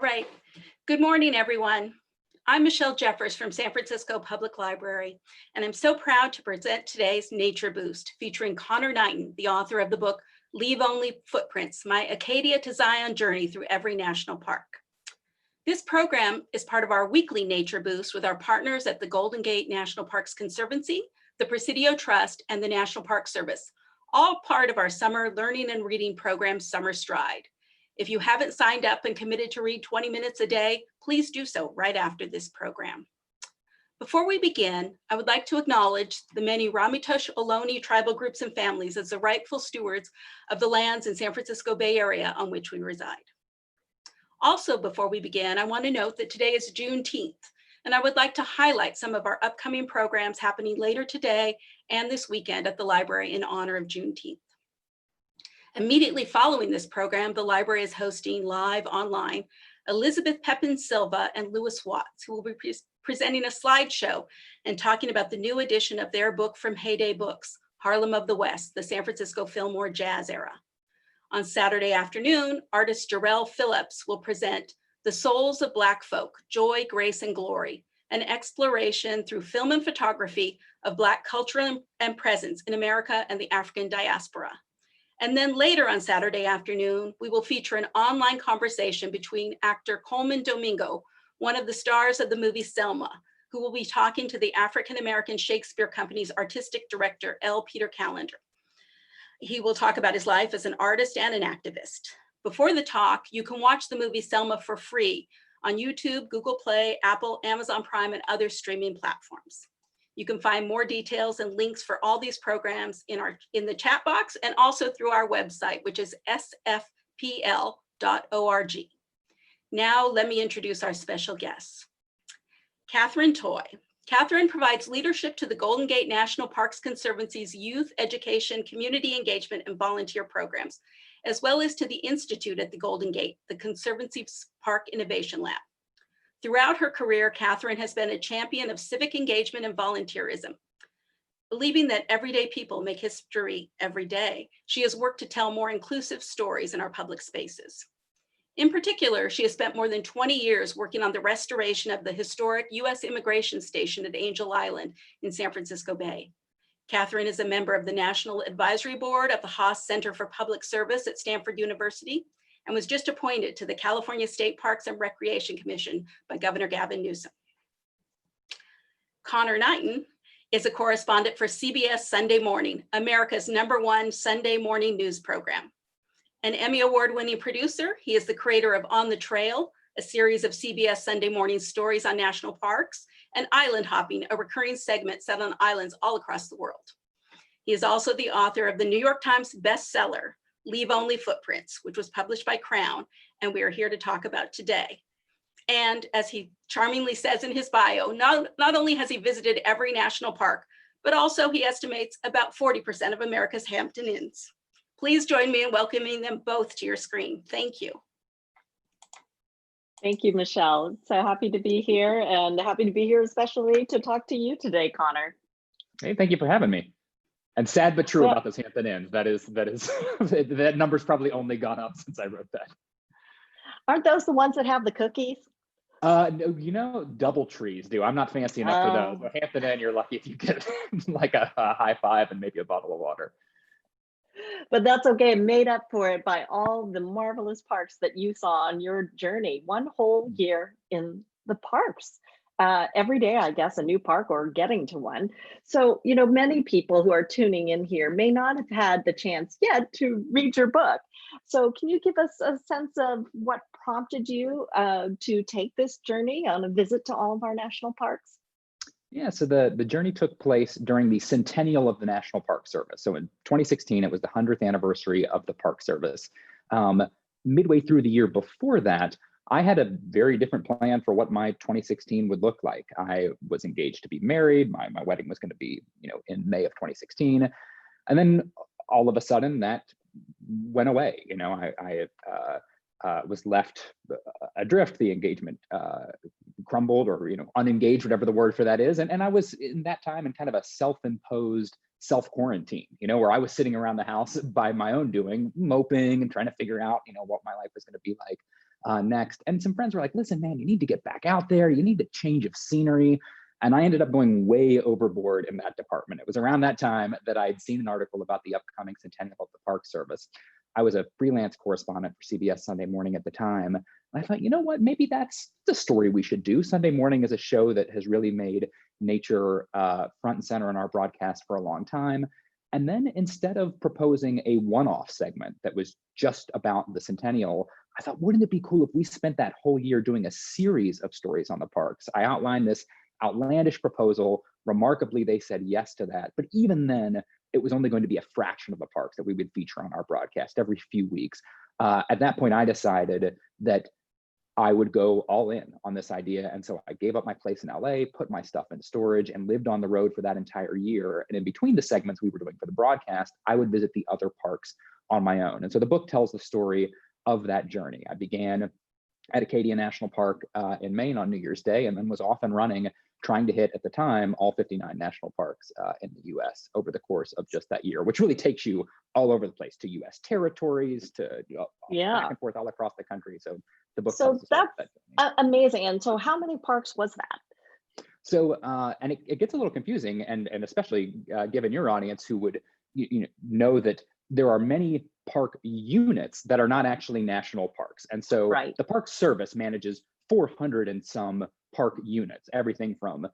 Right. Good morning, everyone. I'm Michelle Jeffers from San Francisco Public Library, and I'm so proud to present today's Nature Boost featuring Conor Knighton, the author of the book, Leave Only Footprints-My Acadia to Zion Journey Through Every National Park. This program is part of our weekly Nature Boost with our partners at the Golden Gate National Parks Conservancy, the Presidio Trust, and the National Park Service, all part of our summer learning and reading program, Summer Stride. If you haven't signed up and committed to read 20 minutes a day, please do so right after this program. Before we begin, I would like to acknowledge the many Ramaytush Ohlone tribal groups and families as the rightful stewards of the lands in San Francisco Bay Area on which we reside. Also, before we begin, I want to note that today is Juneteenth, and I would like to highlight some of our upcoming programs happening later today and this weekend at the library in honor of Juneteenth. Immediately following this program, the library is hosting live online Elizabeth Pepin Silva and Lewis Watts, who will be presenting a slideshow and talking about the new edition of their book from Heyday Books, Harlem of the West, the San Francisco Fillmore Jazz Era. On Saturday afternoon, artist Jarrell Phillips will present The Souls of Black Folk, Joy, Grace, and Glory, an exploration through film and photography of Black culture and presence in America and the African diaspora. And then later on Saturday afternoon, we will feature an online conversation between actor Coleman Domingo, one of the stars of the movie Selma, who will be talking to the African-American Shakespeare Company's artistic director, L. Peter Callender. He will talk about his life as an artist and an activist. Before the talk, you can watch the movie Selma for free on YouTube, Google Play, Apple, Amazon Prime, and other streaming platforms. You can find more details and links for all these programs in the chat box and also through our website, which is sfpl.org. Now, let me introduce our special guests. Catherine Toy. Catherine provides leadership to the Golden Gate National Parks Conservancy's youth education, community engagement, and volunteer programs, as well as to the Institute at the Golden Gate, the Conservancy's Park Innovation Lab. Throughout her career, Catherine has been a champion of civic engagement and volunteerism. Believing that everyday people make history every day, she has worked to tell more inclusive stories in our public spaces. In particular, she has spent more than 20 years working on the restoration of the historic U.S. Immigration Station at Angel Island in San Francisco Bay. Catherine is a member of the National Advisory Board of the Haas Center for Public Service at Stanford University, and was just appointed to the California State Parks and Recreation Commission by Governor Gavin Newsom. Conor Knighton is a correspondent for CBS Sunday Morning, America's #1 Sunday morning news program. An Emmy Award-winning producer, he is the creator of On the Trail, a series of CBS Sunday Morning stories on national parks, and Island Hopping, a recurring segment set on islands all across the world. He is also the author of the New York Times bestseller, Leave Only Footprints, which was published by Crown, and we are here to talk about today. And as he charmingly says in his bio, not only has he visited every national park, but also he estimates about 40% of America's Hampton Inns. Please join me in welcoming them both to your screen. Thank you. Thank you, Michelle. So happy to be here, and happy to be here especially to talk to you today, Conor. Hey, thank you for having me. And sad but true about those Hampton Inns. That is that number's probably only gone up since I wrote that. Aren't those the ones that have the cookies? No, you know, DoubleTrees do. I'm not fancy enough for those. But Hampton Inn, you're lucky if you get like a high five and maybe a bottle of water. But that's okay, made up for it by all the marvelous parks that you saw on your journey. One whole year in the parks. Every day, I guess, a new park or getting to one. So, you know, many people who are tuning in here may not have had the chance yet to read your book. So can you give us a sense of what prompted you to take this journey on a visit to all of our national parks? Yeah, so the journey took place during the centennial of the National Park Service. So in 2016, it was the 100th anniversary of the Park Service. Midway through the year before that, I had a very different plan for what my 2016 would look like. I was engaged to be married. My wedding was going to be, in May of 2016. And then all of a sudden that went away. I was left adrift. The engagement crumbled or, unengaged, whatever the word for that is. And I was in that time in kind of a self-imposed self-quarantine, where I was sitting around the house by my own doing, moping and trying to figure out, what my life was going to be like next. And some friends were like, listen, man, you need to get back out there. You need a change of scenery. And I ended up going way overboard in that department. It was around that time that I'd seen an article about the upcoming centennial of the Park Service. I was a freelance correspondent for CBS Sunday Morning at the time. And I thought, you know what, maybe that's the story we should do. Sunday Morning is a show that has really made nature front and center in our broadcast for a long time. And then instead of proposing a one-off segment that was just about the centennial, I thought, wouldn't it be cool if we spent that whole year doing a series of stories on the parks? I outlined this outlandish proposal. Remarkably, they said yes to that. But even then, it was only going to be a fraction of the parks that we would feature on our broadcast every few weeks. At that point, I decided that I would go all in on this idea. And so I gave up my place in LA, put my stuff in storage, and lived on the road for that entire year. And in between the segments we were doing for the broadcast, I would visit the other parks on my own. And so the book tells the story of that journey. I began at Acadia National Park in Maine on New Year's Day, and then was off and running, trying to hit at the time all 59 national parks in the US over the course of just that year, which really takes you all over the place, to US territories, to back and forth all across the country. So the book tells the story of that journey. Amazing. And so how many parks was that? So, and it gets a little confusing, and especially given your audience who would know that there are many park units that are not actually national parks. And so the Park Service manages 400 and some park units, everything from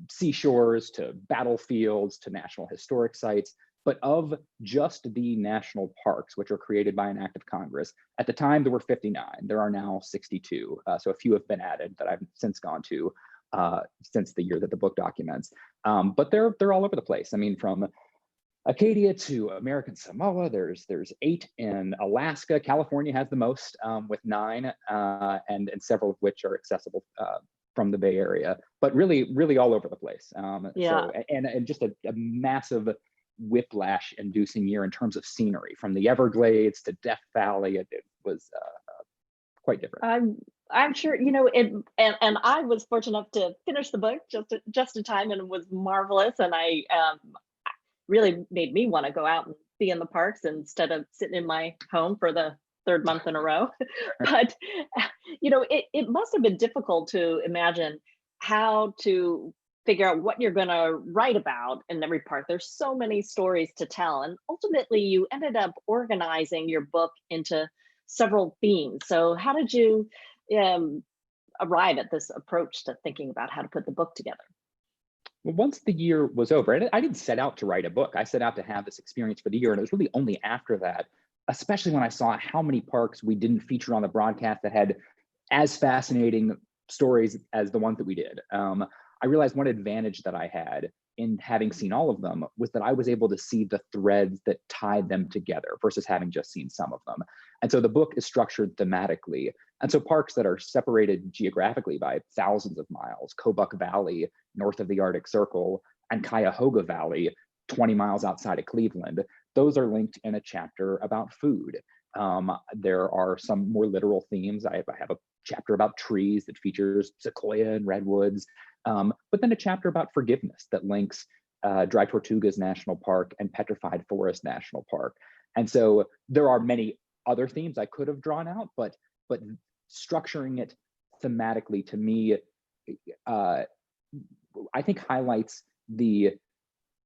seashores to battlefields to national historic sites. But of just the national parks, which were created by an act of Congress, at the time there were 59. There are now 62. So a few have been added that I've since gone to since the year that the book documents. But they're all over the place. I mean, from Acadia to American Samoa, there's 8 in Alaska. California has the most with 9, and several of which are accessible from the Bay Area, but really all over the place. So, and just a massive whiplash-inducing year in terms of scenery, from the Everglades to Death Valley. It was quite different. I'm sure, and I was fortunate enough to finish the book just in time, and it was marvelous. And I really made me want to go out and be in the parks instead of sitting in my home for the 3rd month in a row. But, it must have been difficult to imagine how to figure out what you're going to write about in every park. There's so many stories to tell. And ultimately, you ended up organizing your book into several themes. So how did you arrive at this approach to thinking about how to put the book together? Well, once the year was over, and I didn't set out to write a book. I set out to have this experience for the year. And it was really only after that, especially when I saw how many parks we didn't feature on the broadcast that had as fascinating stories as the ones that we did. I realized one advantage that I had in having seen all of them was that I was able to see the threads that tied them together versus having just seen some of them. And so the book is structured thematically. And so parks that are separated geographically by thousands of miles, Kobuk Valley, north of the Arctic Circle, and Cuyahoga Valley, 20 miles outside of Cleveland, those are linked in a chapter about food. There are some more literal themes. I have a chapter about trees that features sequoia and redwoods, but then a chapter about forgiveness that links Dry Tortugas National Park and Petrified Forest National Park. And so there are many other themes I could have drawn out, but structuring it thematically, to me, I think highlights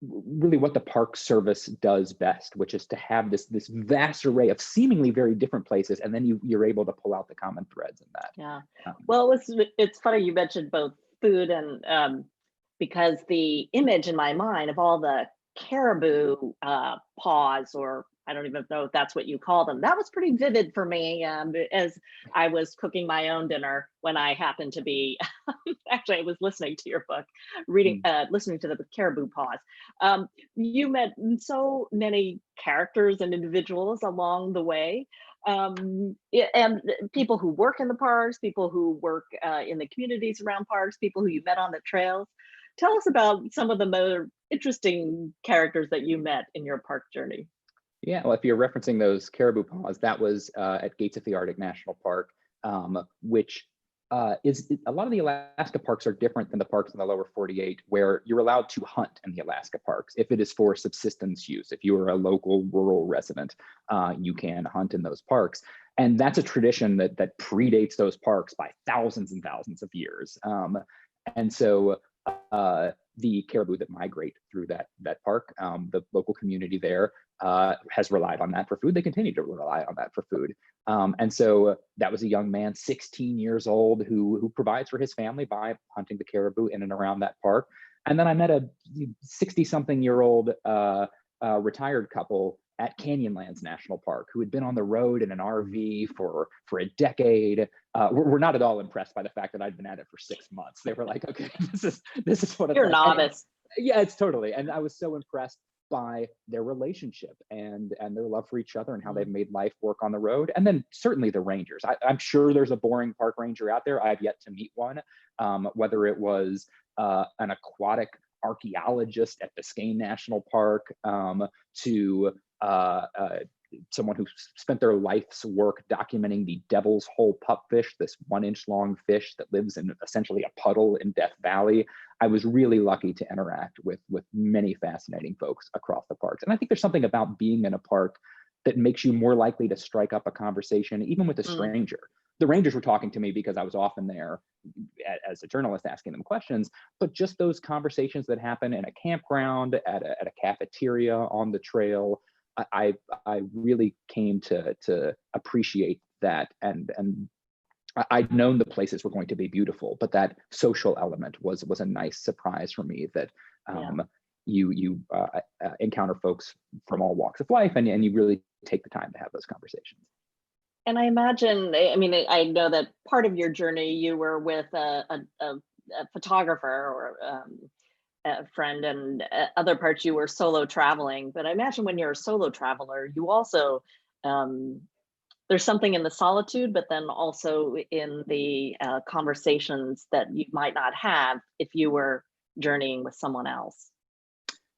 really what the Park Service does best, which is to have this vast array of seemingly very different places, and then you're able to pull out the common threads in that. Yeah. Well, it's funny you mentioned both food and because the image in my mind of all the caribou paws, or I don't even know if that's what you call them, that was pretty vivid for me as I was cooking my own dinner when I happened to be, actually I was listening to your book, listening to the caribou paws. You met so many characters and individuals along the way, and people who work in the parks, people who work in the communities around parks, people who you met on the trails. Tell us about some of the more interesting characters that you met in your park journey. Yeah, well, if you're referencing those caribou paws, that was at Gates of the Arctic National Park, which is a lot of the Alaska parks are different than the parks in the lower 48, where you're allowed to hunt in the Alaska parks if it is for subsistence use. If you are a local rural resident, you can hunt in those parks. And that's a tradition that predates those parks by thousands and thousands of years. And so the caribou that migrate through that park, the local community there has relied on that for food. They continue to rely on that for food. And so that was a young man, 16 years old, who provides for his family by hunting the caribou in and around that park. And then I met a 60-something-year-old retired couple at Canyonlands National Park who had been on the road in an RV for a decade. We're not at all impressed by the fact that I'd been at it for 6 months. They were like, okay, this is what it's You're like. novice. Yeah, it's totally. And I was so impressed by their relationship and their love for each other and how they've made life work on the road. And then certainly the rangers. I'm sure there's a boring park ranger out there. I've yet to meet one, whether it was an aquatic archaeologist at Biscayne National Park to someone who spent their life's work documenting the devil's hole pupfish, this 1-inch long fish that lives in essentially a puddle in Death Valley. I was really lucky to interact with many fascinating folks across the parks. And I think there's something about being in a park that makes you more likely to strike up a conversation, even with a stranger. The rangers were talking to me because I was often there as a journalist asking them questions, but just those conversations that happen in a campground, at a cafeteria, on the trail, I really came to appreciate that, and I'd known the places were going to be beautiful, but that social element was a nice surprise for me. That you encounter folks from all walks of life, and you really take the time to have those conversations. And I imagine, I mean, I know that part of your journey you were with a photographer or a friend, and other parts you were solo traveling. But I imagine when you're a solo traveler, you also, there's something in the solitude, but then also in the conversations that you might not have if you were journeying with someone else.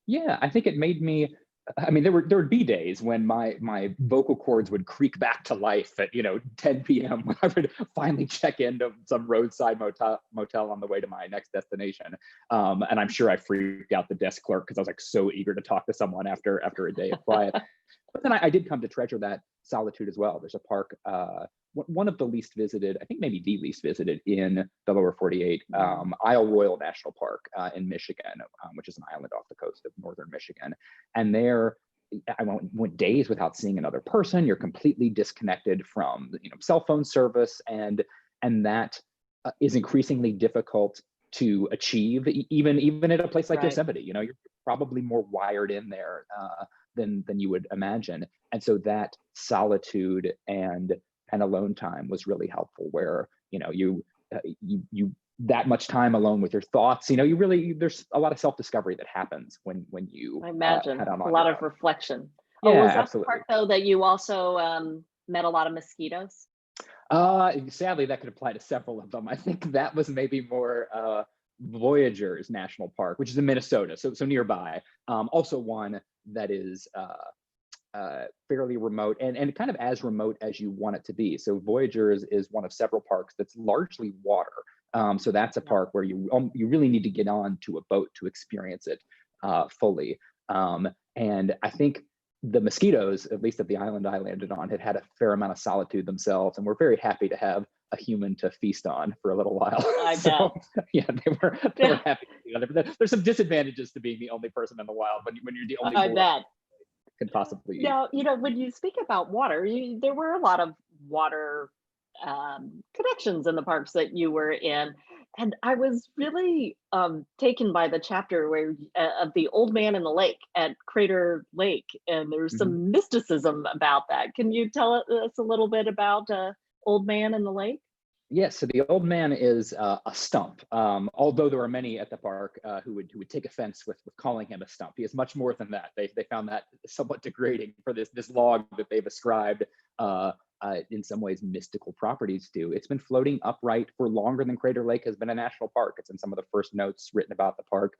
Yeah, I think it made me, I mean, there would be days when my vocal cords would creak back to life at 10 p.m. when I would finally check into some roadside motel on the way to my next destination. And I'm sure I freaked out the desk clerk because I was like so eager to talk to someone after a day of quiet. But then I did come to treasure that solitude as well. There's a park, one of the least visited, I think maybe the least visited in the lower 48, Isle Royale National Park in Michigan, which is an island off the coast of northern Michigan. And there, I went days without seeing another person. You're completely disconnected from cell phone service, and that is increasingly difficult to achieve, even at a place like Yosemite. You're probably more wired in there than you would imagine. And so that solitude and alone time was really helpful, where you that much time alone with your thoughts, you really, there's a lot of self-discovery that happens when you I imagine head on a lot of reflection. Yeah, was that absolutely. the part though that you also met a lot of mosquitoes? Sadly, that could apply to several of them. I think that was maybe more Voyageurs National Park, which is in Minnesota, so nearby. Also one that is fairly remote and kind of as remote as you want it to be. So Voyageurs is one of several parks that's largely water. So that's a park where you really need to get on to a boat to experience it fully. And I think the mosquitoes, at least at the island I landed on, had a fair amount of solitude themselves, and we're very happy to have a human to feast on for a little while. I bet. Yeah, they were happy together. But there's some disadvantages to being the only person in the wild when you're the only I bet. Can possibly eat. Now, when you speak about water, there were a lot of water connections in the parks that you were in. And I was really taken by the chapter where of the old man in the lake at Crater Lake. And there's some mysticism about that. Can you tell us a little bit about Old Man in the Lake? Yes, so the old man is a stump. Although there are many at the park who would take offense with calling him a stump. He is much more than that. They found that somewhat degrading for this log that they've ascribed in some ways mystical properties to. It's been floating upright for longer than Crater Lake has been a national park. It's in some of the first notes written about the park,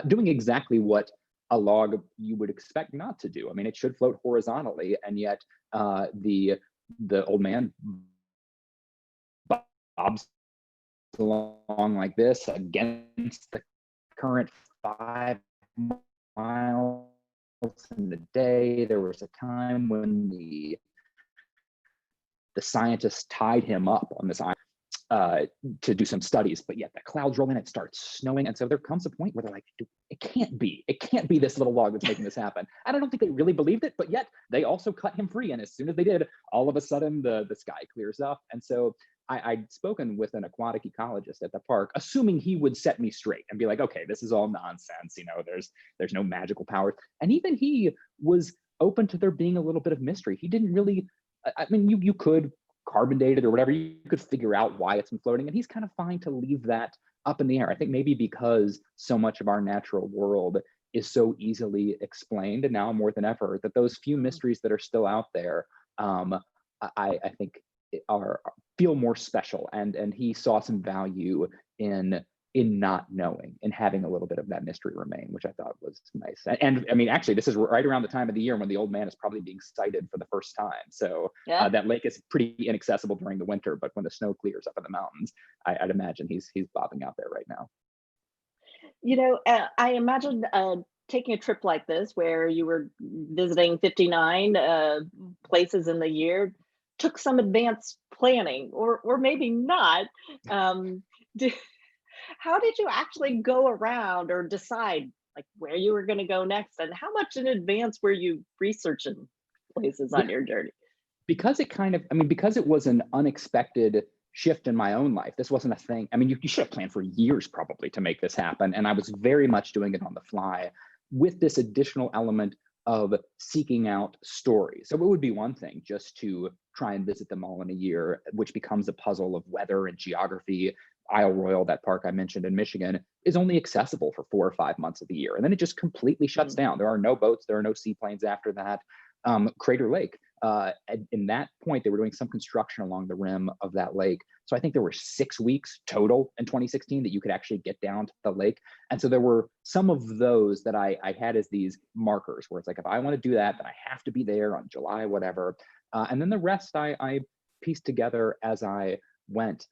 doing exactly what a log you would expect not to do. I mean, it should float horizontally, and yet the old man bobs along like this against the current 5 miles in the day. There was a time when the the scientists tied him up on this island to do some studies, but yet the clouds roll in, it starts snowing. And so there comes a point where they're like, it can't be this little log that's making this happen. And I don't think they really believed it, but yet they also cut him free. And as soon as they did, all of a sudden the sky clears up. And so I'd spoken with an aquatic ecologist at the park, assuming he would set me straight and be like, okay, this is all nonsense. There's no magical power. And even he was open to there being a little bit of mystery. He didn't really, I mean, you could carbon date it or whatever, you could figure out why it's been floating, and he's kind of fine to leave that up in the air. I think maybe because so much of our natural world is so easily explained, and now more than ever, that those few mysteries that are still out there, I think feel more special, and he saw some value in not knowing and having a little bit of that mystery remain, which I thought was nice. And I mean, actually, this is right around the time of the year when the old man is probably being sighted for the first time. So Yeah. that lake is pretty inaccessible during the winter, but when the snow clears up in the mountains, I'd imagine he's bobbing out there right now. I imagine taking a trip like this where you were visiting 59 places in the year took some advanced planning, or maybe not. How did you actually go around or decide like where you were going to go next, and how much in advance were you researching places on your journey? Because it was an unexpected shift in my own life. This wasn't a thing. I mean, you should have planned for years probably to make this happen. And I was very much doing it on the fly with this additional element of seeking out stories. So it would be one thing just to try and visit them all in a year, which becomes a puzzle of weather and geography. Isle Royal, that park I mentioned in Michigan, is only accessible for 4 or 5 months of the year. And then it just completely shuts down. There are no boats, there are no seaplanes after that. Crater Lake, in that point, they were doing some construction along the rim of that lake. So I think there were 6 weeks total in 2016 that you could actually get down to the lake. And so there were some of those that I had as these markers where it's like, if I want to do that, then I have to be there on July, whatever. And then the rest I pieced together as I went.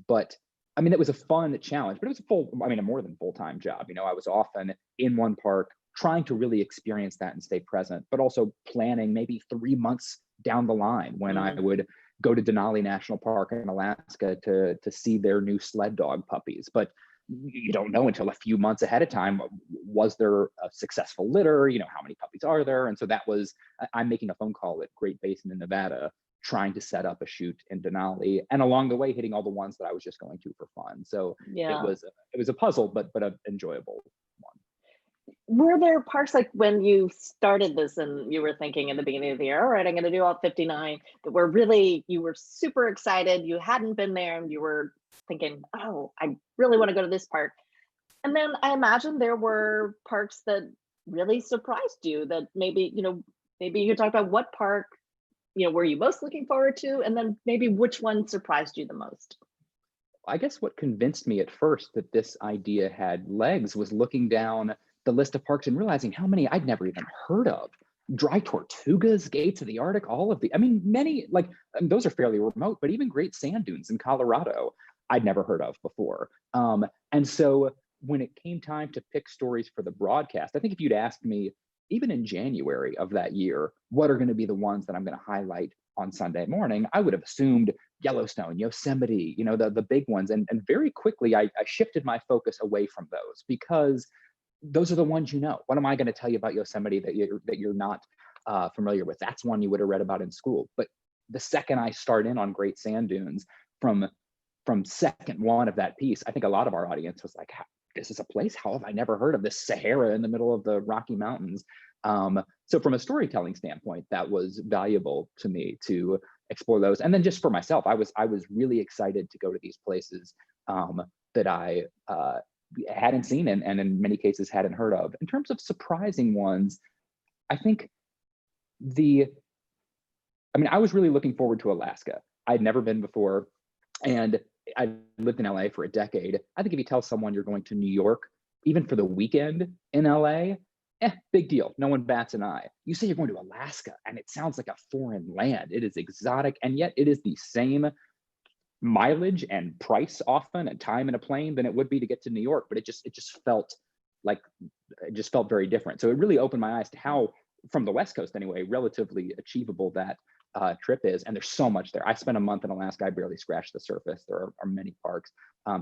But I mean, it was a fun challenge, but it was a more than full-time job. I was often in one park trying to really experience that and stay present, but also planning maybe 3 months down the line when I would go to Denali National Park in Alaska to see their new sled dog puppies. But you don't know until a few months ahead of time, was there a successful litter? How many puppies are there? And so I'm making a phone call at Great Basin in Nevada, trying to set up a shoot in Denali, and along the way hitting all the ones that I was just going to for fun. So Yeah. it was a puzzle, but an enjoyable one. Were there parks like when you started this and you were thinking in the beginning of the year, all right, I'm going to do all 59, that were really, you were super excited, you hadn't been there, and you were thinking, oh, I really want to go to this park. And then I imagine there were parks that really surprised you, that maybe you could talk about what park were you most looking forward to, and then maybe which one surprised you the most. I guess what convinced me at first that this idea had legs was looking down the list of parks and realizing how many I'd never even heard of. Dry Tortugas, Gates of the Arctic, many, those are fairly remote, but even Great Sand Dunes in Colorado, I'd never heard of before. And so when it came time to pick stories for the broadcast, I think if you'd asked me, even in January of that year, what are going to be the ones that I'm going to highlight on Sunday morning, I would have assumed Yellowstone, Yosemite, the big ones. And very quickly, I shifted my focus away from those because those are the ones What am I going to tell you about Yosemite that you're not familiar with? That's one you would have read about in school. But the second I start in on Great Sand Dunes, from second one of that piece, I think a lot of our audience was like, this is a place, how have I never heard of this Sahara in the middle of the Rocky Mountains? So from a storytelling standpoint, that was valuable to me to explore those. And then just for myself, I was really excited to go to these places that I hadn't seen and in many cases hadn't heard of. In terms of surprising ones, I think I was really looking forward to Alaska. I'd never been before, and I lived in LA for a decade. I think if you tell someone you're going to New York, even for the weekend in LA, big deal. No one bats an eye. You say you're going to Alaska, and it sounds like a foreign land. It is exotic, and yet it is the same mileage and price often and time in a plane than it would be to get to New York. But it just felt very different. So it really opened my eyes to how, from the West Coast anyway, relatively achievable that trip is. And there's so much there. I spent a month in Alaska. I barely scratched the surface. There are many parks.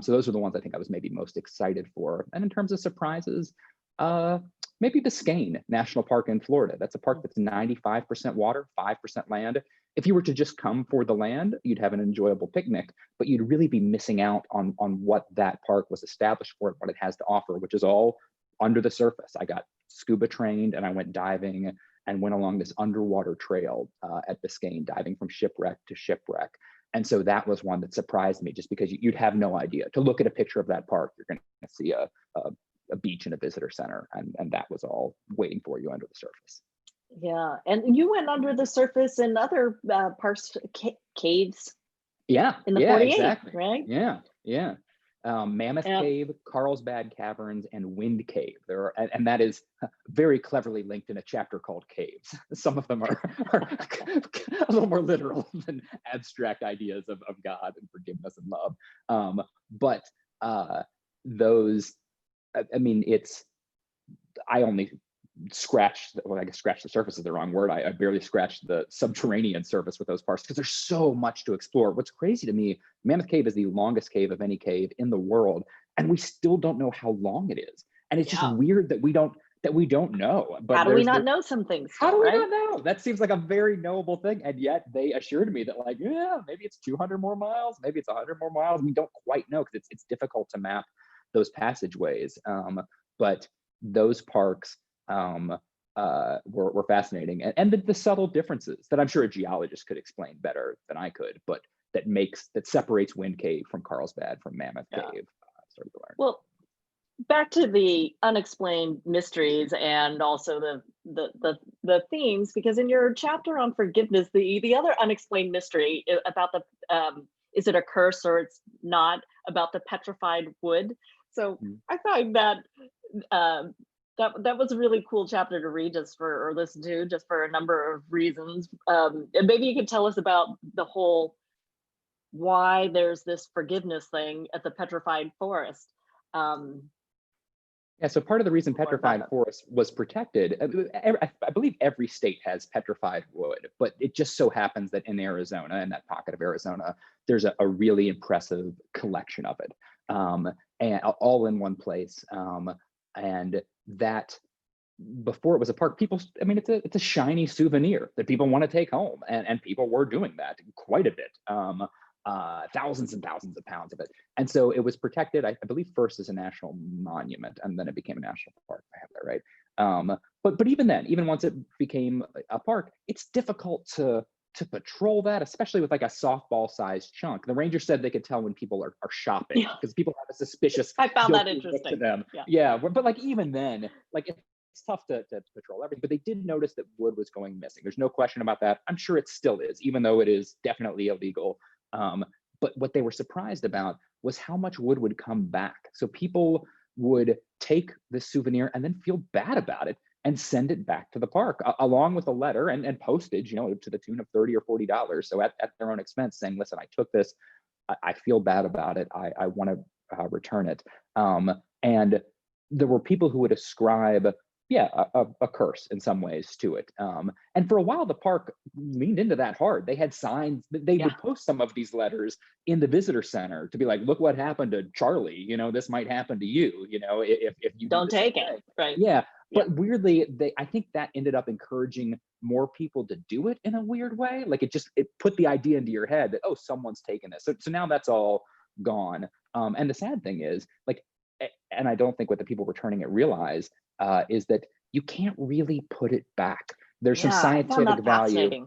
So those are the ones I think I was maybe most excited for. And in terms of surprises, maybe Biscayne National Park in Florida. That's a park that's 95% water, 5% land. If you were to just come for the land, you'd have an enjoyable picnic, but you'd really be missing out on what that park was established for and what it has to offer, which is all under the surface. I got scuba trained and I went diving and went along this underwater trail at Biscayne, diving from shipwreck to shipwreck. And so that was one that surprised me, just because you'd have no idea. To look at a picture of that park, you're going to see a beach and a visitor center, and that was all waiting for you under the surface. Yeah, and you went under the surface in other parts, caves. Yeah, in the yeah, 48, exactly. right? Yeah. Mammoth Cave, Carlsbad Caverns, and Wind Cave. There are, and that is very cleverly linked in a chapter called Caves. Some of them are a little more literal than abstract ideas of God and forgiveness and love. But those, I mean, I only scratched, well, I guess scratch the surface is the wrong word. I barely scratched the subterranean surface with those parks because there's so much to explore. What's crazy to me, Mammoth Cave is the longest cave of any cave in the world, and we still don't know how long it is. And it's just weird that we don't know. But how do we not know some things? How do we not know? That seems like a very knowable thing. And yet they assured me that, like, yeah, maybe it's 200 more miles, maybe it's 100 more miles. We don't quite know because it's difficult to map those passageways. But those parks were fascinating, and the subtle differences that I'm sure a geologist could explain better than I could, but that separates Wind Cave from Carlsbad from Mammoth Cave. Started to learn. Well, back to the unexplained mysteries and also the themes, because in your chapter on forgiveness, the other unexplained mystery about the is it a curse or it's not, about the petrified wood. So I find that that was a really cool chapter to read or listen to, just for a number of reasons. And maybe you could tell us about the whole why there's this forgiveness thing at the petrified forest. Yeah, so part of the reason petrified forest was protected, I believe every state has petrified wood, but it just so happens that in Arizona, in that pocket of Arizona, there's a really impressive collection of it, and all in one place. And that, before it was a park, people, I mean, it's a shiny souvenir that people want to take home, and people were doing that quite a bit. Thousands and thousands of pounds of it. And so it was protected, I believe, first as a national monument, and then it became a national park. I have that right. But even then, even once it became a park, it's difficult to patrol that, especially with like a softball sized chunk. The ranger said they could tell when people are shopping, because people have a suspicious. I found that interesting. To them. Yeah, but like even then, like it's tough to patrol everything. But they did notice that wood was going missing. There's no question about that. I'm sure it still is, even though it is definitely illegal. But what they were surprised about was how much wood would come back. So people would take this souvenir and then feel bad about it and send it back to the park, along with a letter and postage, to the tune of $30 or $40. So at their own expense, saying, listen, I took this, I feel bad about it, I want to return it. And there were people who would ascribe a curse in some ways to it. And for a while, the park leaned into that hard. They had signs that they would post some of these letters in the visitor center to be like, look what happened to Charlie, this might happen to you, if you don't take it, right? Yeah. But weirdly, I think that ended up encouraging more people to do it in a weird way. Like it put the idea into your head that, oh, someone's taken this. So now that's all gone. And the sad thing is, like, and I don't think what the people returning it realize, is that you can't really put it back. There's some scientific value.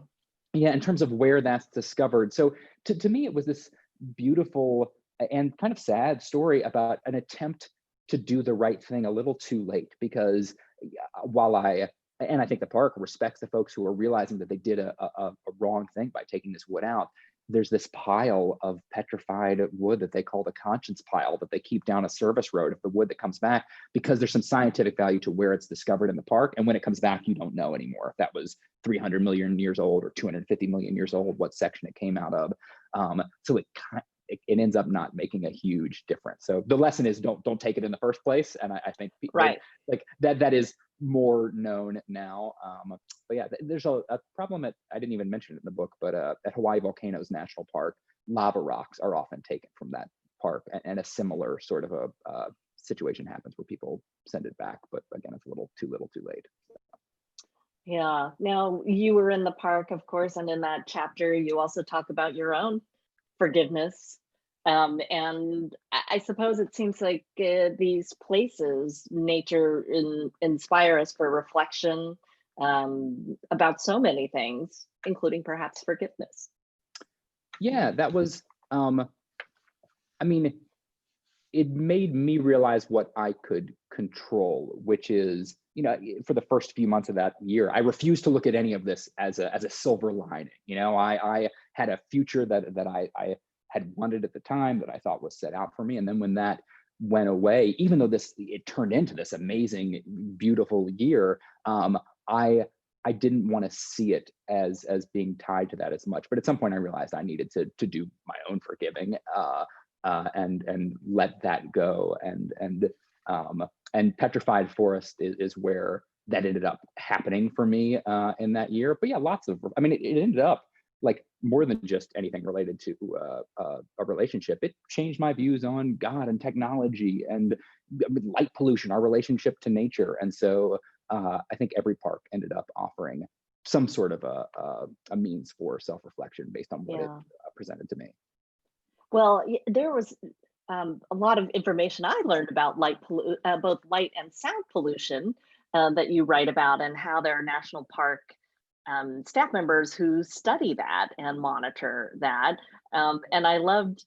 Yeah, in terms of where that's discovered. So to me, it was this beautiful and kind of sad story about an attempt to do the right thing a little too late, because while I think the park respects the folks who are realizing that they did a wrong thing by taking this wood out, there's this pile of petrified wood that they call the conscience pile that they keep down a service road of the wood that comes back, because there's some scientific value to where it's discovered in the park. And when it comes back, you don't know anymore if that was 300 million years old or 250 million years old, what section it came out of. So it ends up not making a huge difference. So the lesson is don't take it in the first place. And I think like that is more known now. But yeah, there's a problem I didn't even mention it in the book, but at Hawaii Volcanoes National Park, lava rocks are often taken from that park, and a similar sort of a situation happens where people send it back. But again, it's a little too late. Yeah. Now, you were in the park, of course, and in that chapter, you also talk about your own forgiveness. And I suppose it seems like these places, nature inspire us for reflection about so many things, including perhaps forgiveness. Yeah, that was, I mean, it made me realize what I could control, which is, you know, for the first few months of that year, I refused to look at any of this as a silver lining. You know, I had a future that I had wanted at the time that I thought was set out for me. And then when that went away, even though it turned into this amazing, beautiful year, I didn't want to see it as being tied to that as much. But at some point I realized I needed to do my own forgiving, and let that go. And Petrified Forest is where that ended up happening for me in that year. But yeah, I mean, it ended up like more than just anything related to a relationship. It changed my views on God and technology and light pollution, our relationship to nature. And so I think every park ended up offering some sort of a means for self-reflection based on what it presented to me. Well, there was a lot of information I learned about both light and sound pollution that you write about, and how there are national park staff members who study that and monitor that. And I loved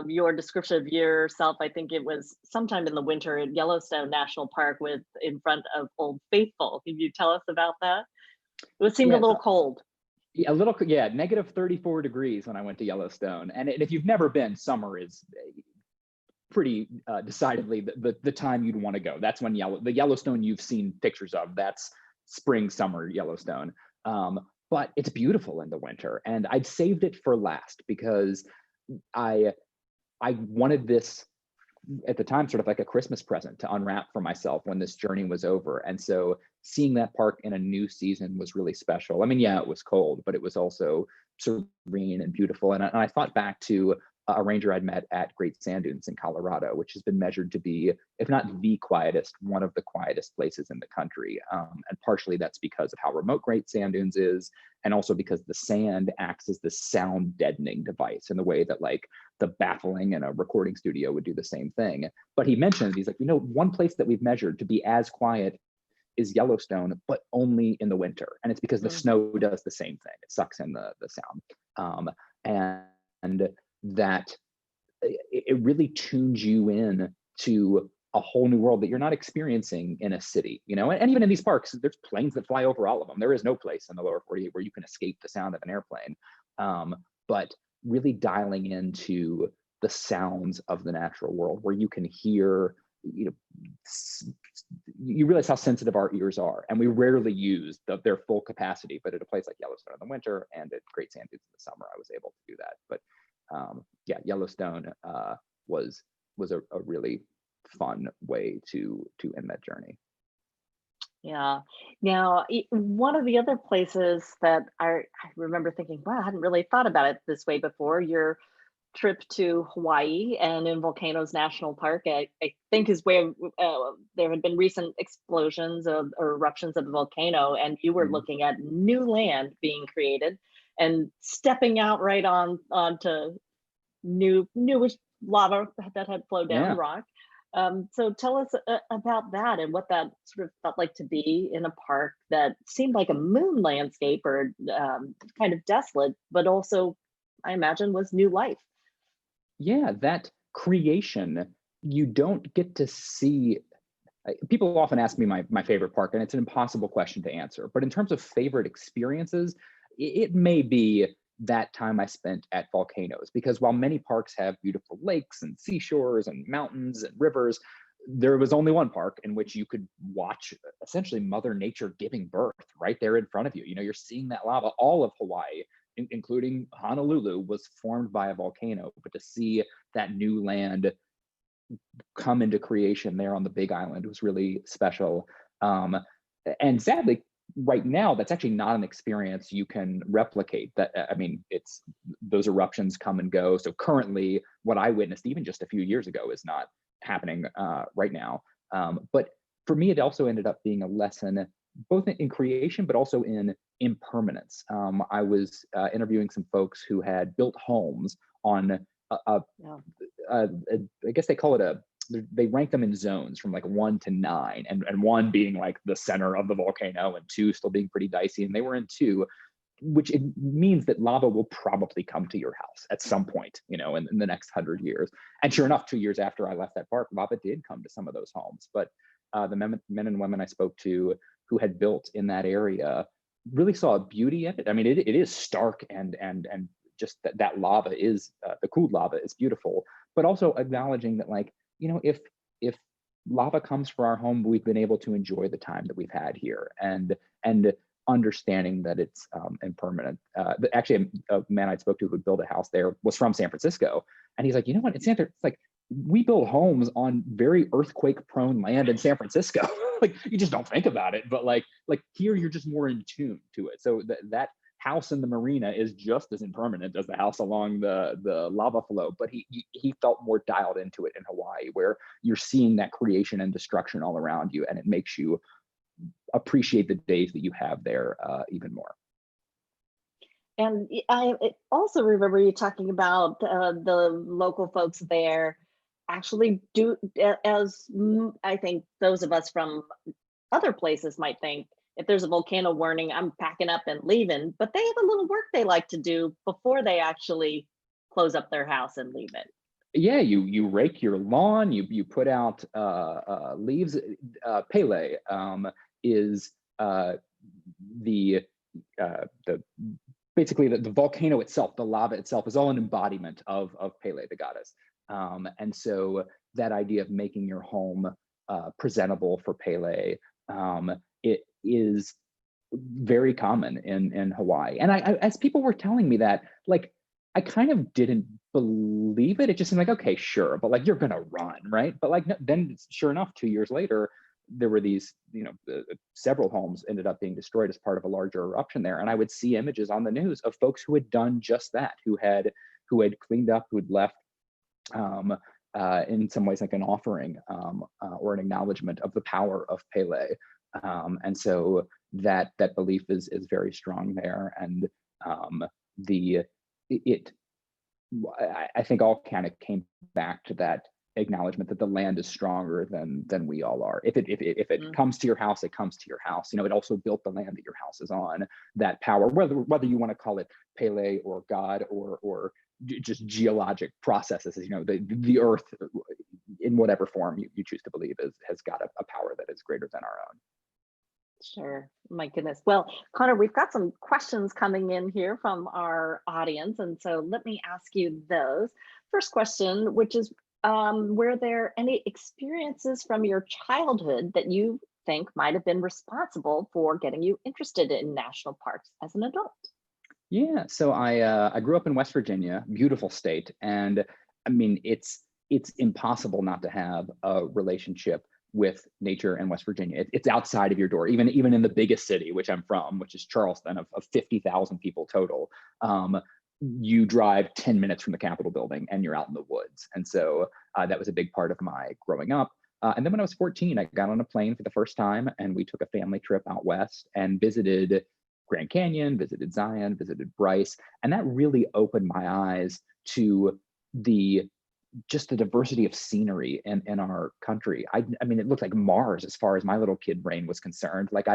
your description of yourself. I think it was sometime in the winter at Yellowstone National Park in front of Old Faithful. Can you tell us about that? It seemed a little cold. Yeah, negative 34 degrees when I went to Yellowstone. And if you've never been, summer is pretty decidedly the time you'd want to go. That's when the Yellowstone you've seen pictures of, that's spring, summer Yellowstone. But it's beautiful in the winter. And I'd saved it for last because I wanted this at the time sort of like a Christmas present to unwrap for myself when this journey was over. And so seeing that park in a new season was really special. I mean, yeah, it was cold, but it was also serene and beautiful. And I thought back to a ranger I'd met at Great Sand Dunes in Colorado, which has been measured to be, if not the quietest, one of the quietest places in the country. And partially that's because of how remote Great Sand Dunes is, and also because the sand acts as the sound deadening device in the way that like the baffling in a recording studio would do the same thing. But he mentioned, he's like, you know, one place that we've measured to be as quiet is Yellowstone, but only in the winter. And it's because the snow does the same thing. It sucks in the sound. And that it really tunes you in to a whole new world that you're not experiencing in a city, you know. And even in these parks, there's planes that fly over all of them. There is no place in the lower 48 where you can escape the sound of an airplane. But really dialing into the sounds of the natural world, where you can hear, you know, you realize how sensitive our ears are, and we rarely use their full capacity. But at a place like Yellowstone in the winter and at Great Sand Dunes in the summer, I was able to do that. But yeah, Yellowstone was a really fun way to end that journey. Yeah. Now, one of the other places that I remember thinking, wow, I hadn't really thought about it this way before, your trip to Hawaii and in Volcanoes National Park, I think is where there had been recent explosions or eruptions of the volcano, and you were looking at new land being created and stepping out right onto newish lava that had flowed down the rock. So tell us about that and what that sort of felt like to be in a park that seemed like a moon landscape, or kind of desolate, but also, I imagine, was new life. Yeah, that creation, you don't get to see. People often ask me my favorite park, and it's an impossible question to answer. But in terms of favorite experiences, it may be that time I spent at Volcanoes, because while many parks have beautiful lakes and seashores and mountains and rivers, there was only one park in which you could watch essentially Mother Nature giving birth right there in front of you. You know, you're seeing that lava. All of Hawaii, including Honolulu, was formed by a volcano. But to see that new land come into creation there on the Big Island was really special. and sadly, right now, that's actually not an experience you can replicate. That, I mean, it's, those eruptions come and go. So currently, what I witnessed even just a few years ago is not happening right now. But for me, it also ended up being a lesson both in creation, but also in impermanence. I was interviewing some folks who had built homes on I guess they call it they rank them in zones from like 1 to 9, and 1 being like the center of the volcano, and 2 still being pretty dicey. And they were in 2, which it means that lava will probably come to your house at some point, in the next 100 years. And sure enough, 2 years after I left that park, lava did come to some of those homes. But the men and women I spoke to who had built in that area really saw a beauty in it. I mean, it is stark, and just that lava is the cooled lava is beautiful, but also acknowledging that, like, if lava comes for our home, we've been able to enjoy the time that we've had here, and understanding that it's impermanent. Actually, a man I spoke to who built a house there was from San Francisco, and he's like, what? It's like we build homes on very earthquake-prone land in San Francisco. Like, you just don't think about it, but like here, you're just more in tune to it. So that house in the marina is just as impermanent as the house along the lava flow, but he felt more dialed into it in Hawaii, where you're seeing that creation and destruction all around you, and it makes you appreciate the days that you have there even more. And I also remember you talking about the local folks there actually do, as I think those of us from other places might think, if there's a volcano warning, I'm packing up and leaving, but they have a little work they like to do before they actually close up their house and leave it. Yeah, you rake your lawn, you put out leaves. Pele is the basically the volcano itself, the lava itself, is all an embodiment of Pele, the goddess. And so that idea of making your home presentable for Pele, it is very common in Hawaii. And I, as people were telling me that, like, I kind of didn't believe it. It just seemed like, okay, sure, but like, you're gonna run, right? But like, then sure enough, 2 years later, there were these, several homes ended up being destroyed as part of a larger eruption there. And I would see images on the news of folks who had done just that, who had cleaned up, who had left in some ways like an offering or an acknowledgement of the power of Pele. And so that belief is very strong there. And I think all kind of came back to that acknowledgement that the land is stronger than we all are. If it comes to your house, it comes to your house. It also built the land that your house is on. That power, whether you want to call it Pele or God or just geologic processes, the earth, in whatever form you choose to believe, has got a power that is greater than our own. Sure. My goodness. Well, Conor, we've got some questions coming in here from our audience. And so let me ask you those. First question, which is, were there any experiences from your childhood that you think might have been responsible for getting you interested in national parks as an adult? Yeah, so I grew up in West Virginia, beautiful state. And I mean, it's impossible not to have a relationship with nature in West Virginia. It's outside of your door, even in the biggest city, which I'm from, which is Charleston, of 50,000 people total. You drive 10 minutes from the Capitol building and you're out in the woods. And so that was a big part of my growing up. And then when I was 14, I got on a plane for the first time, and we took a family trip out west and visited Grand Canyon, visited Zion, visited Bryce. And that really opened my eyes to just the diversity of scenery in our country. I mean, it looked like Mars as far as my little kid brain was concerned. Like,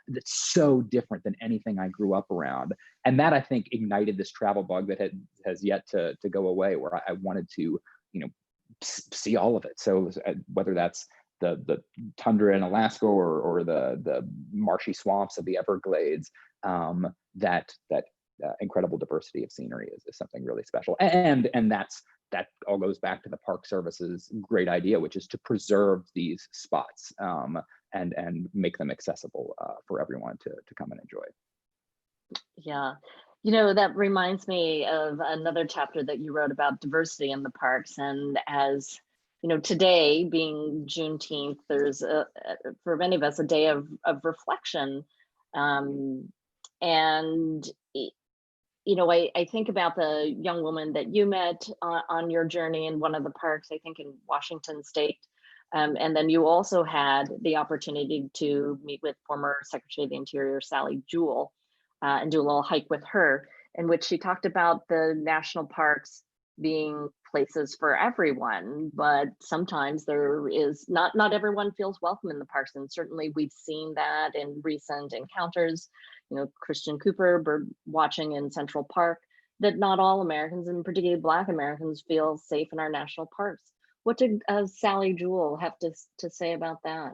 it's so different than anything I grew up around. And that, I think, ignited this travel bug that has yet to go away, where I wanted to, see all of it. So whether that's the tundra in Alaska or the marshy swamps of the Everglades, that incredible diversity of scenery is something really special. And that all goes back to the Park Service's great idea, which is to preserve these spots and make them accessible for everyone to come and enjoy. Yeah. That reminds me of another chapter that you wrote about diversity in the parks. And as today being Juneteenth, there's for many of us a day of reflection, and I think about the young woman that you met on your journey in one of the parks, I think in Washington State. And then you also had the opportunity to meet with former Secretary of the Interior, Sally Jewell, and do a little hike with her, in which she talked about the national parks being places for everyone, but sometimes there is not everyone feels welcome in the parks. And certainly we've seen that in recent encounters, Christian Cooper bird watching in Central Park, that not all Americans, and particularly Black Americans, feel safe in our national parks. What did Sally Jewell have to say about that?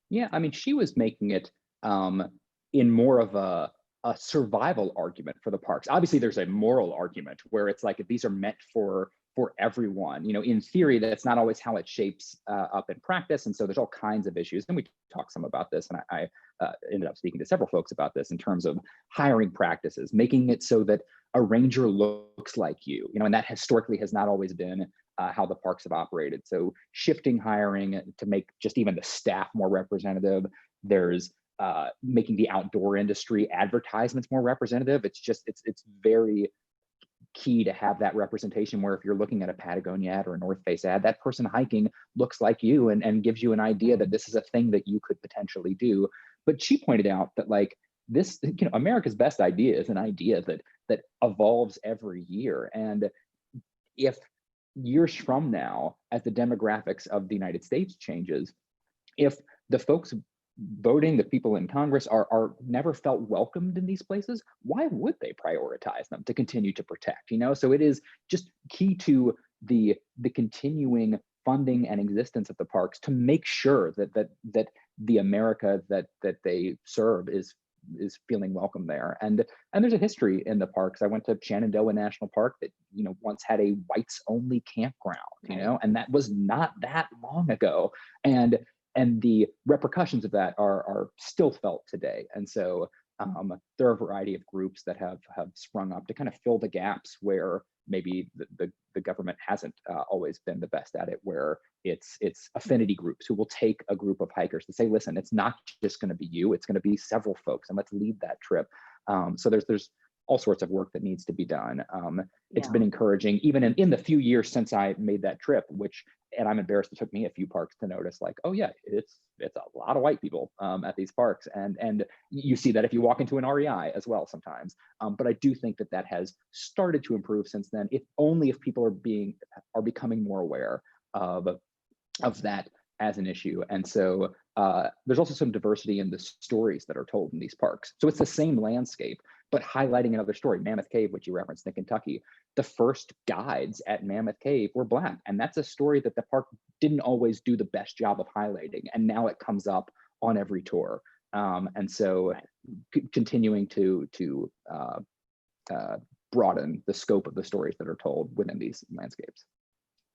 Yeah, I mean, she was making it in more of a survival argument for the parks. Obviously, there's a moral argument where it's like, if these are meant for everyone, in theory, that's not always how it shapes up in practice. And so there's all kinds of issues. And we talked some about this, and I ended up speaking to several folks about this in terms of hiring practices, making it so that a ranger looks like you, and that historically has not always been how the parks have operated. So shifting hiring to make just even the staff more representative. There's making the outdoor industry advertisements more representative. It's very key to have that representation where if you're looking at a Patagonia ad or a North Face ad, that person hiking looks like you and gives you an idea that this is a thing that you could potentially do. But she pointed out that this, America's best idea is an idea that evolves every year. And if years from now, as the demographics of the United States changes, if the folks voting, the people in Congress are never felt welcomed in these places, why would they prioritize them to continue to protect? So it is just key to the continuing funding and existence of the parks to make sure that the America that they serve is feeling welcome there. And there's a history in the parks. I went to Shenandoah National Park that once had a whites only campground, and that was not that long ago. And the repercussions of that are still felt today. And so there are a variety of groups that have sprung up to kind of fill the gaps where maybe the government hasn't always been the best at it, where it's affinity groups who will take a group of hikers to say, listen, it's not just going to be you, it's going to be several folks, and let's lead that trip. So there's all sorts of work that needs to be done. It's been encouraging, even in the few years since I made that trip, and I'm embarrassed, it took me a few parks to notice, oh yeah, it's a lot of white people at these parks, and you see that if you walk into an REI as well sometimes. But I do think that has started to improve since then, if only if people are becoming more aware of that as an issue. And so there's also some diversity in the stories that are told in these parks. So it's the same landscape, but highlighting another story. Mammoth Cave, which you referenced in Kentucky, the first guides at Mammoth Cave were Black. And that's a story that the park didn't always do the best job of highlighting. And now it comes up on every tour. And so continuing to broaden the scope of the stories that are told within these landscapes.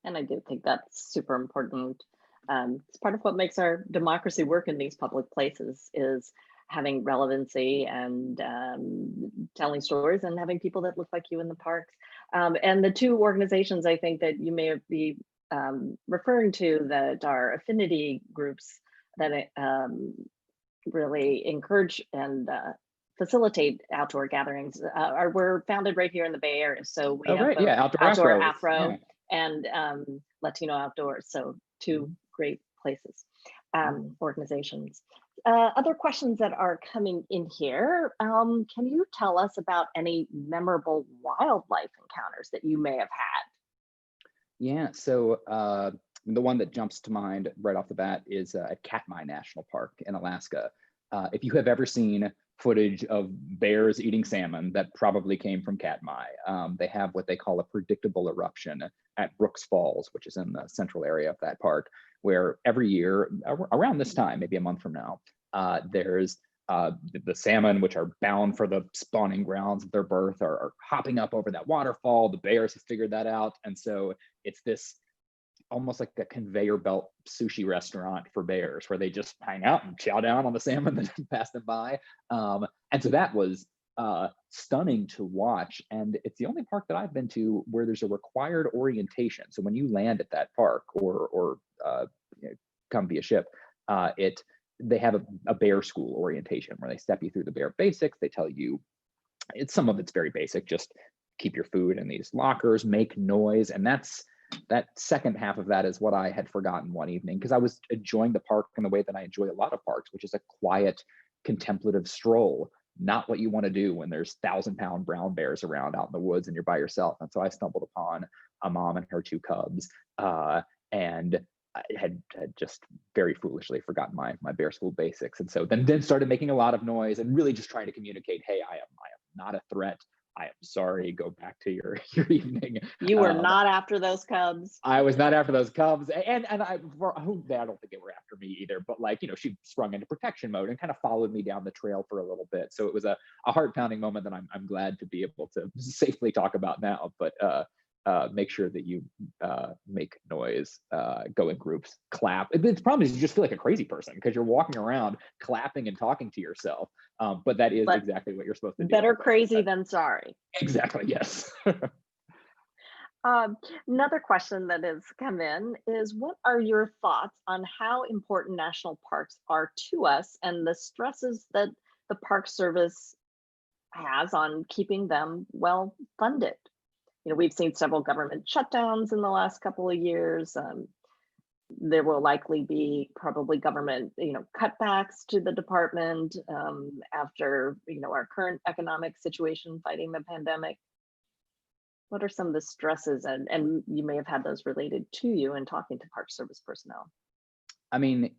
And I do think that's super important. It's part of what makes our democracy work in these public places, is having relevancy and telling stories and having people that look like you in the parks. And the two organizations I think that you may be referring to that are affinity groups that really encourage and facilitate outdoor gatherings were founded right here in the Bay Area. So we have Outdoor Afro and Latino Outdoors. So two great places, organizations. Other questions that are coming in here. Can you tell us about any memorable wildlife encounters that you may have had? Yeah, so the one that jumps to mind right off the bat is at Katmai National Park in Alaska. If you have ever seen footage of bears eating salmon, that probably came from Katmai. They have what they call a predictable eruption at Brooks Falls, which is in the central area of that park, where every year around this time, maybe a month from now, there's the salmon, which are bound for the spawning grounds of their birth, are hopping up over that waterfall. The bears have figured that out. And so it's this almost like a conveyor belt sushi restaurant for bears, where they just hang out and chow down on the salmon that pass them by. And so that was stunning to watch. And it's the only park that I've been to where there's a required orientation. So when you land at that park or you know, come via ship, they have a bear school orientation where they step you through the bear basics. They tell you some of it's very basic, just keep your food in these lockers, make noise. And that second half of that is what I had forgotten one evening, because I was enjoying the park in the way that I enjoy a lot of parks, which is a quiet, contemplative stroll, not what you want to do when there's 1,000-pound brown bears around out in the woods and you're by yourself. And so I stumbled upon a mom and her 2 cubs, and I had just very foolishly forgotten my bear school basics. And so then started making a lot of noise and really just trying to communicate, hey, I am not a threat. I am sorry, go back to your evening. You were not after those cubs. I was not after those cubs. And I don't think they were after me either, but like, you know, she sprung into protection mode and kind of followed me down the trail for a little bit. So it was a heart-pounding moment that I'm glad to be able to safely talk about now. But make sure that you make noise, go in groups, clap. The problem is you just feel like a crazy person because you're walking around clapping and talking to yourself. But that is exactly what you're supposed to do. Better crazy than sorry. Exactly, yes. Another question that has come in is, what are your thoughts on how important national parks are to us and the stresses that the Park Service has on keeping them well funded? You know, we've seen several government shutdowns in the last couple of years. There will likely be probably government, cutbacks to the department after, our current economic situation fighting the pandemic. What are some of the stresses, and you may have had those related to you in talking to Park Service personnel? I mean,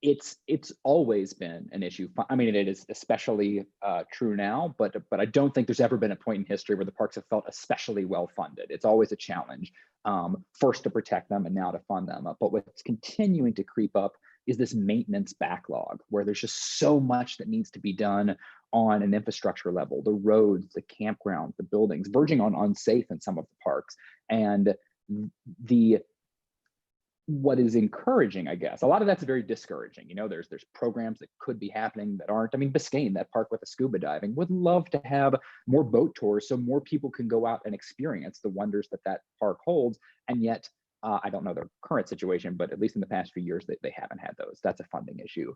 it's always been an issue. I mean, it is especially true now, but I don't think there's ever been a point in history where the parks have felt especially well funded. It's always a challenge, first to protect them and now to fund them. But what's continuing to creep up is this maintenance backlog, where there's just so much that needs to be done on an infrastructure level, the roads, the campgrounds, the buildings, verging on unsafe in some of the parks. And what is encouraging, I guess, a lot of that's very discouraging. There's programs that could be happening that aren't. I mean, Biscayne, that park with the scuba diving, would love to have more boat tours so more people can go out and experience the wonders that park holds. And yet, I don't know their current situation, but at least in the past few years, they haven't had those. That's a funding issue,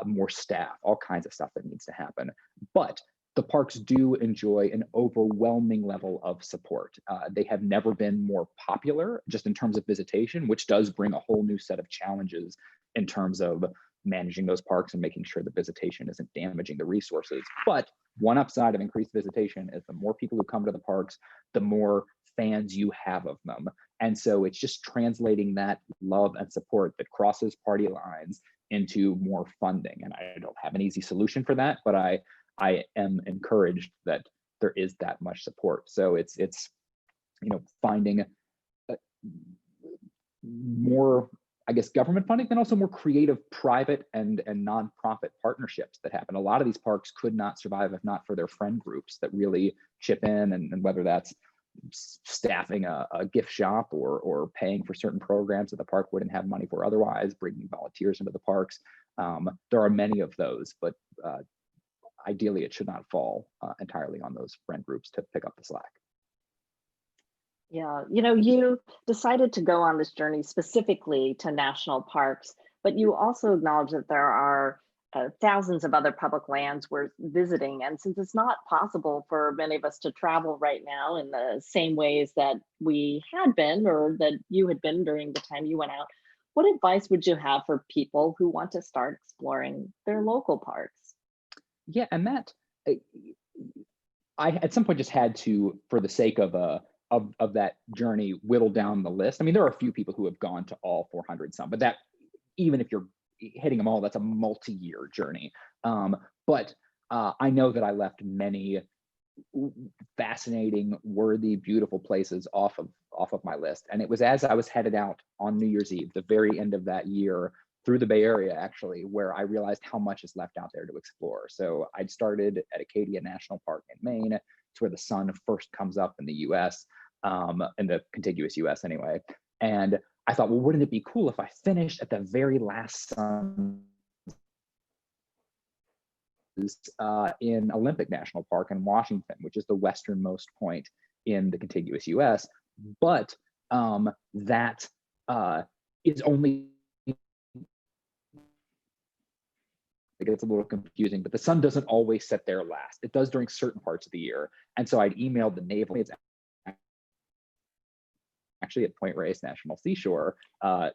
more staff, all kinds of stuff that needs to happen. But the parks do enjoy an overwhelming level of support. They have never been more popular just in terms of visitation, which does bring a whole new set of challenges in terms of managing those parks and making sure the visitation isn't damaging the resources. But one upside of increased visitation is the more people who come to the parks, the more fans you have of them. And so it's just translating that love and support that crosses party lines into more funding. And I don't have an easy solution for that, but I am encouraged that there is that much support. So it's finding more, I guess, government funding, and also more creative private and nonprofit partnerships that happen. A lot of these parks could not survive if not for their friend groups that really chip in, and whether that's staffing a gift shop or paying for certain programs that the park wouldn't have money for otherwise, bringing volunteers into the parks. There are many of those, but ideally it should not fall entirely on those friend groups to pick up the slack. Yeah, you decided to go on this journey specifically to national parks, but you also acknowledge that there are thousands of other public lands worth visiting. And since it's not possible for many of us to travel right now in the same ways that we had been or that you had been during the time you went out, what advice would you have for people who want to start exploring their local parks? Yeah, and that I at some point just had to, for the sake of that journey, whittle down the list. I mean, there are a few people who have gone to all 400 some, but that, even if you're hitting them all, that's a multi-year journey. But I know that I left many fascinating, worthy, beautiful places off of my list. And it was as I was headed out on New Year's Eve, the very end of that year, through the Bay Area, actually, where I realized how much is left out there to explore. So I'd started at Acadia National Park in Maine. It's where the sun first comes up in the US, in the contiguous US anyway. And I thought, well, wouldn't it be cool if I finished at the very last sun in Olympic National Park in Washington, which is the westernmost point in the contiguous US. But that is only, it gets a little confusing, but the sun doesn't always set there last. It does during certain parts of the year. And so I'd emailed the naval, it's actually at Point Reyes National Seashore, not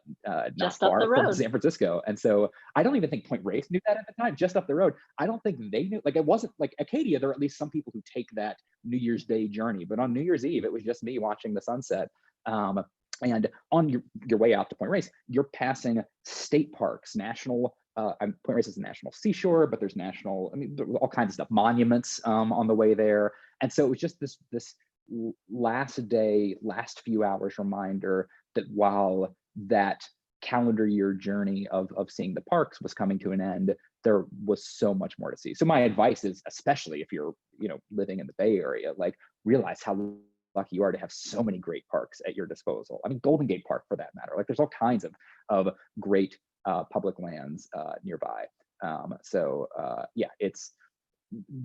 Just up far the from road. San Francisco. And so I don't even think Point Reyes knew that at the time, just up the road. I don't think they knew, like it wasn't like Acadia, there are at least some people who take that New Year's Day journey, but on New Year's Eve, it was just me watching the sunset. And on your way out to Point Reyes, you're passing state parks, national, Point Reyes is a national seashore, but there's national, I mean, all kinds of stuff, monuments on the way there. And so it was just this last day, last few hours reminder that while that calendar year journey of seeing the parks was coming to an end, there was so much more to see. So my advice is, especially if you're, living in the Bay Area, like realize how lucky you are to have so many great parks at your disposal. I mean, Golden Gate Park for that matter, like there's all kinds of great public lands nearby. Yeah, it's,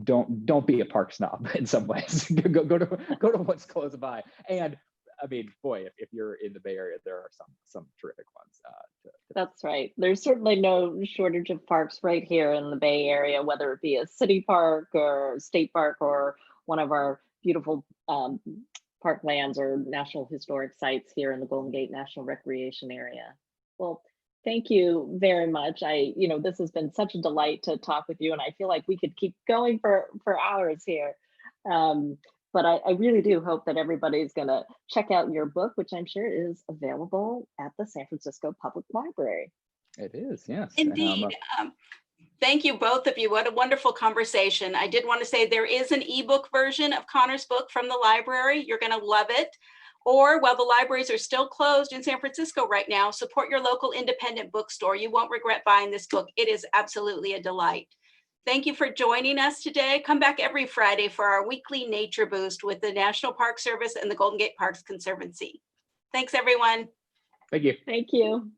don't be a park snob in some ways. go to what's close by. And I mean, boy, if you're in the Bay Area, there are some terrific ones. That's right. There's certainly no shortage of parks right here in the Bay Area, whether it be a city park or state park or one of our beautiful parklands or national historic sites here in the Golden Gate National Recreation Area. Well, thank you very much. This has been such a delight to talk with you, and I feel like we could keep going for hours here. But I really do hope that everybody's going to check out your book, which I'm sure is available at the San Francisco Public Library. It is, yes. Indeed. Thank you, both of you. What a wonderful conversation. I did want to say there is an ebook version of Conor's book from the library. You're going to love it. Or while the libraries are still closed in San Francisco right now, support your local independent bookstore. You won't regret buying this book. It is absolutely a delight. Thank you for joining us today. Come back every Friday for our weekly Nature Boost with the National Park Service and the Golden Gate Parks Conservancy. Thanks, everyone. Thank you. Thank you.